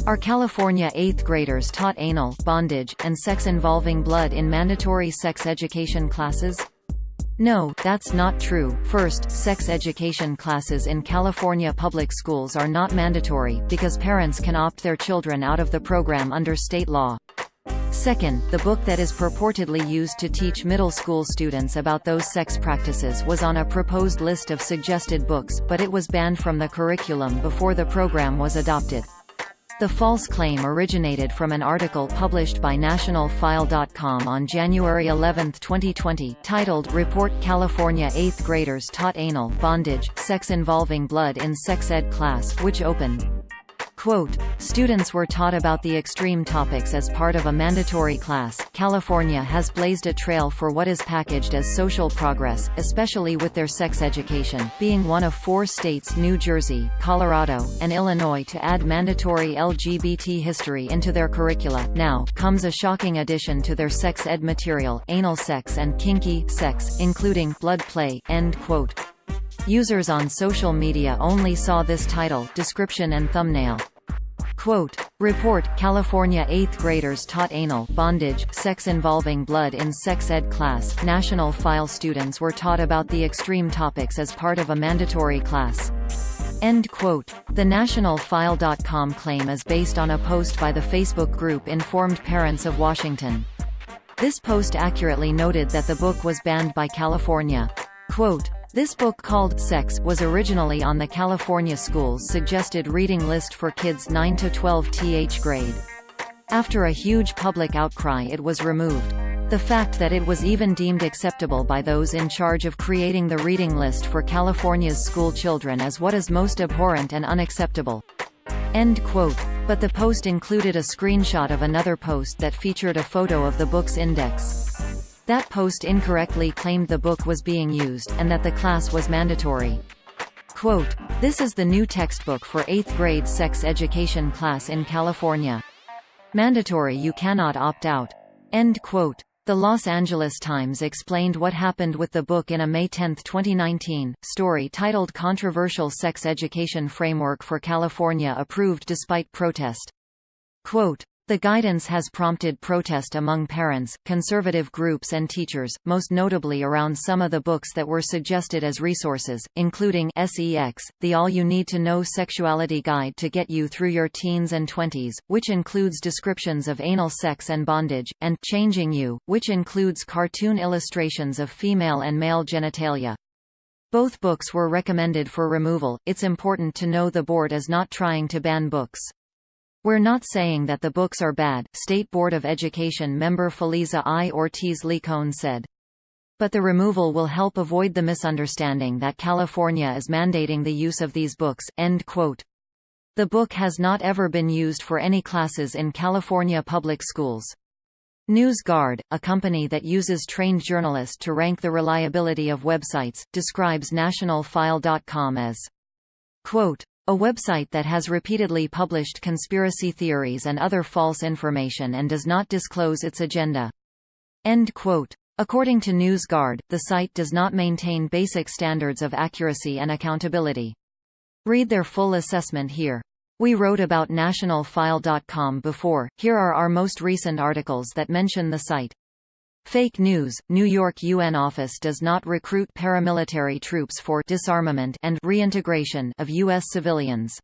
Are California 8th graders taught anal, bondage, and sex involving blood in mandatory sex education classes? No, that's not true. First, sex education classes in California public schools are not mandatory, because parents can opt their children out of the program under state law. Second, the book that is purportedly used to teach middle school students about those sex practices was on a proposed list of suggested books, but it was banned from the curriculum before the program was adopted. The false claim originated from an article published by NationalFile.com on January 11, 2020, titled "Report California 8th Graders Taught Anal, Bondage, Sex Involving Blood in Sex Ed Class," which opened, quote, "Students were taught about the extreme topics as part of a mandatory class. California has blazed a trail for what is packaged as social progress, especially with their sex education, being one of 4 states, New Jersey, Colorado, and Illinois, to add mandatory LGBT history into their curricula. Now comes a shocking addition to their sex ed material: anal sex and kinky sex, including blood play." End quote. Users on social media only saw this title, description and thumbnail. Quote, "Report, California 8th graders taught anal, bondage, sex involving blood in sex ed class. National File students were taught about the extreme topics as part of a mandatory class." End quote. The NationalFile.com claim is based on a post by the Facebook group Informed Parents of Washington. This post accurately noted that the book was banned by California. Quote, "This book, called Sex, was originally on the California schools' suggested reading list for kids 9 to 12 th grade. After a huge public outcry, it was removed. The fact that it was even deemed acceptable by those in charge of creating the reading list for California's school children is what is most abhorrent and unacceptable." End quote. But the post included a screenshot of another post that featured a photo of the book's index. That post incorrectly claimed the book was being used, and that the class was mandatory. Quote, "This is the new textbook for 8th grade sex education class in California. Mandatory, you cannot opt out." End quote. The Los Angeles Times explained what happened with the book in a May 10, 2019, story titled "Controversial Sex Education Framework for California Approved Despite Protest." Quote, "The guidance has prompted protest among parents, conservative groups and teachers, most notably around some of the books that were suggested as resources, including SEX, the All You Need to Know Sexuality Guide to Get You Through Your Teens and Twenties, which includes descriptions of anal sex and bondage, and Changing You, which includes cartoon illustrations of female and male genitalia. Both books were recommended for removal." It's important to know the board is not trying to ban books. "We're not saying that the books are bad," State Board of Education member Feliza I. Ortiz-Licon said. "But the removal will help avoid the misunderstanding that California is mandating the use of these books." End quote. The book has not ever been used for any classes in California public schools. NewsGuard, a company that uses trained journalists to rank the reliability of websites, describes NationalFile.com as, quote, "A website that has repeatedly published conspiracy theories and other false information and does not disclose its agenda." End quote. According to NewsGuard, the site does not maintain basic standards of accuracy and accountability. Read their full assessment here. We wrote about NationalFile.com before. Here are our most recent articles that mention the site. Fake news: New York UN office does not recruit paramilitary troops for disarmament and reintegration of U.S. civilians.